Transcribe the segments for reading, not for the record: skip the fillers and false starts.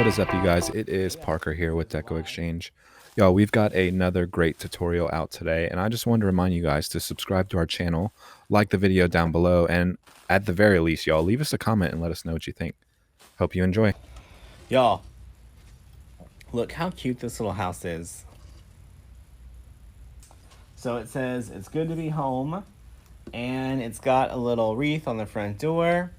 is up, you guys? It is Parker here with Deco Exchange. Y'all, we've got another great tutorial out today, and I just wanted to remind you guys to subscribe to our channel, like the video down below, and at the very least, y'all, leave us a comment and let us know what you think. Hope you enjoy. Y'all, look how cute this little house is. So it says it's good to be home, and it's got a little wreath on the front door.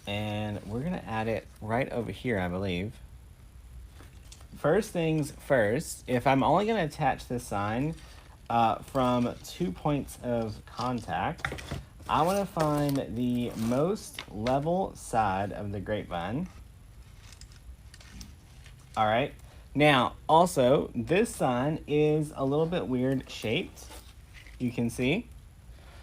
And we're gonna add it right over here, I believe. First things first, if I'm only gonna attach this sign from 2 points of contact, I wanna find the most level side of the grapevine. All right. Now, also, this sign is a little bit weird shaped. You can see.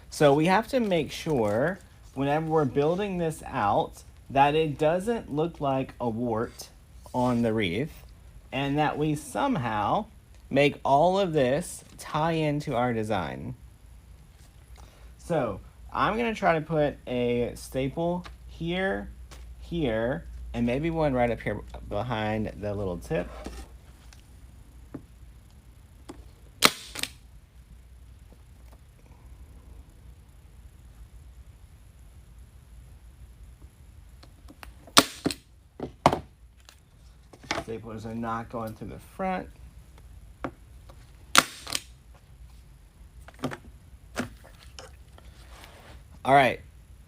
So we have to make sure whenever we're building this out that it doesn't look like a wart on the wreath, and that we somehow make all of this tie into our design. So I'm gonna try to put a staple here, here, and maybe one right up here behind the little tip. Staplers are not going through the front. All right,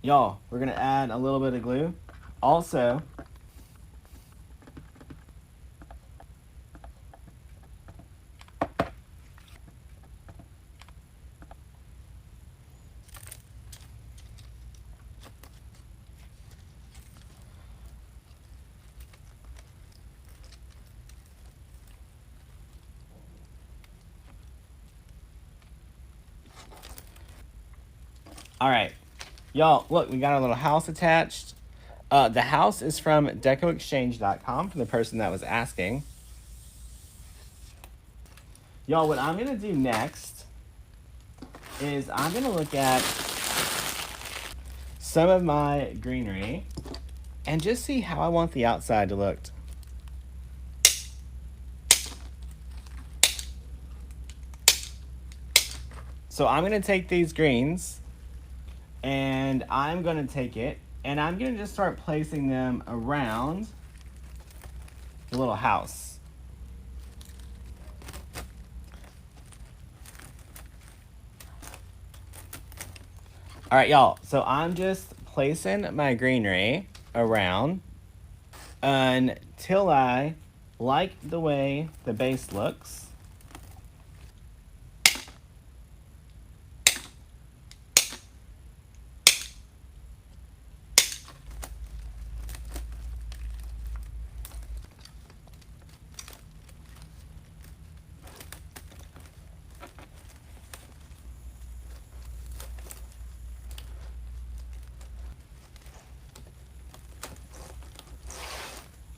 y'all, we're gonna add a little bit of glue. Also, all right, y'all, look, we got our little house attached. The house is from decoexchange.com for the person that was asking. Y'all, what I'm gonna do next is I'm gonna look at some of my greenery and just see how I want the outside to look. So I'm gonna take these greens and I'm gonna take it and I'm gonna just start placing them around the little house. All right, y'all, so I'm just placing my greenery around until I like the way the base looks.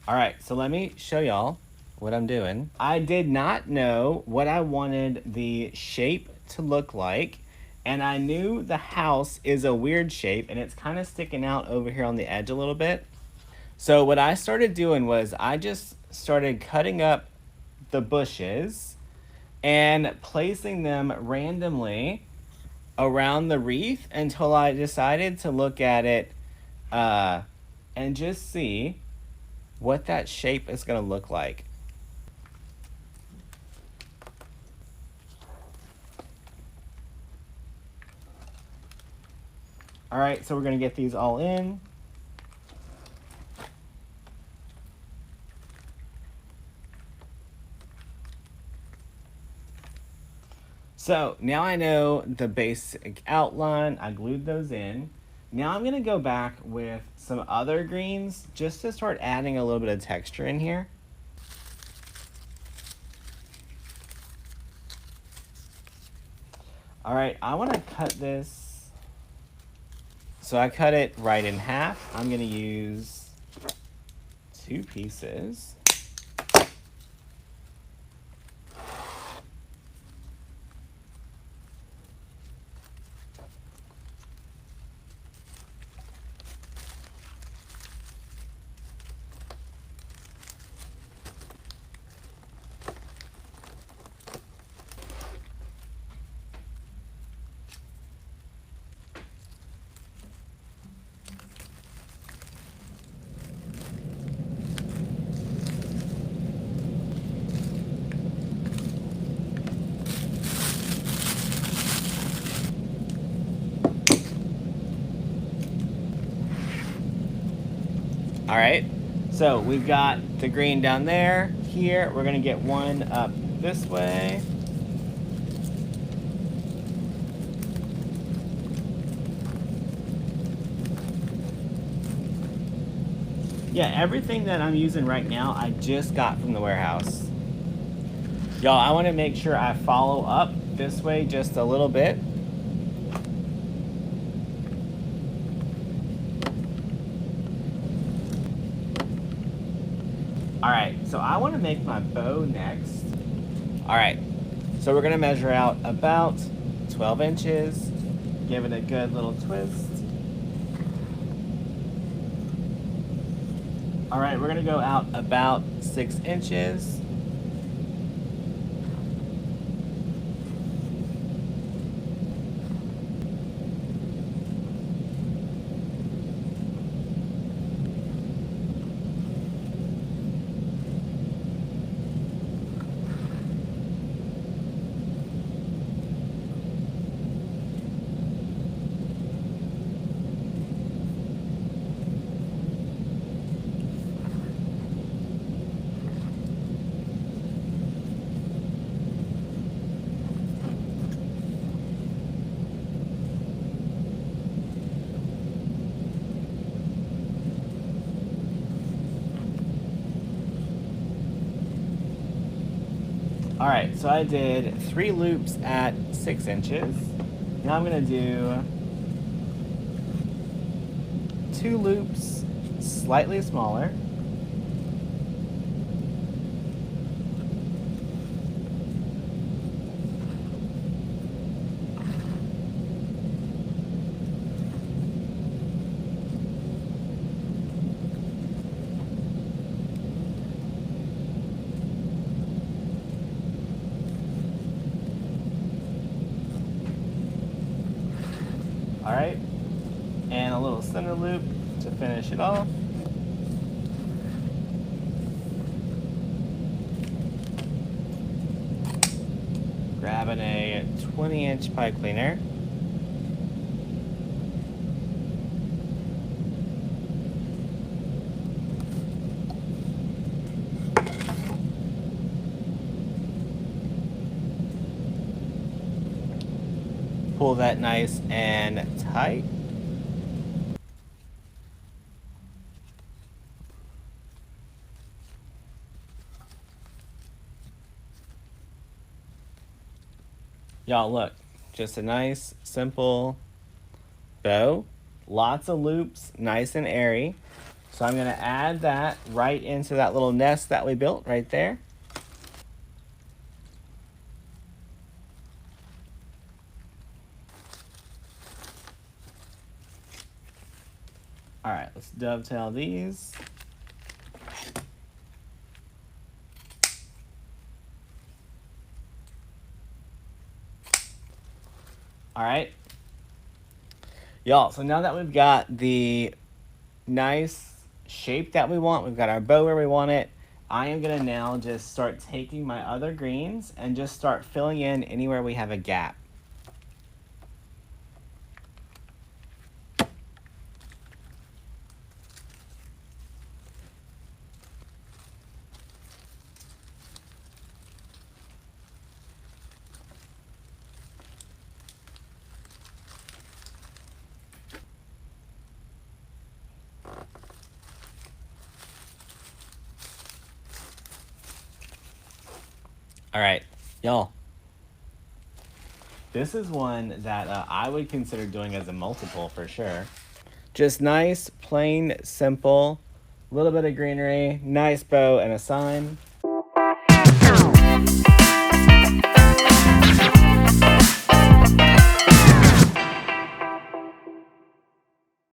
All right, so let me show y'all what I'm doing. I did not know what I wanted the shape to look like, and I knew the house is a weird shape and it's kind of sticking out over here on the edge a little bit. So what I started doing was I just started cutting up the bushes and placing them randomly around the wreath until I decided to look at it and just see what that shape is going to look like. All right, so we're going to get these all in. So now I know the basic outline. I glued those in. Now I'm gonna go back with some other greens just to start adding a little bit of texture in here. All right, I wanna cut this. So I cut it right in half. I'm gonna use 2 pieces. All right, so we've got the green down there. Here, we're gonna get one up this way. Yeah, everything that I'm using right now, I just got from the warehouse. Y'all, I wanna make sure I follow up this way just a little bit. All right, so I wanna make my bow next. All right, so we're gonna measure out about 12 inches, give it a good little twist. All right, we're gonna go out about 6 inches. All right, so I did 3 loops at 6 inches. Now I'm gonna do 2 loops slightly smaller. All right, and a little center loop to finish it off. Grabbing a 20-inch pipe cleaner. Pull that nice and tight. Y'all look, just a nice, simple bow. Lots of loops, nice and airy. So I'm gonna add that right into that little nest that we built right there. All right, let's dovetail these. All right. Y'all, so now that we've got the nice shape that we want, we've got our bow where we want it, I am gonna now just start taking my other greens and just start filling in anywhere we have a gap. All right, y'all. This is one that I would consider doing as a multiple for sure. Just nice, plain, simple, little bit of greenery, nice bow, and a sign.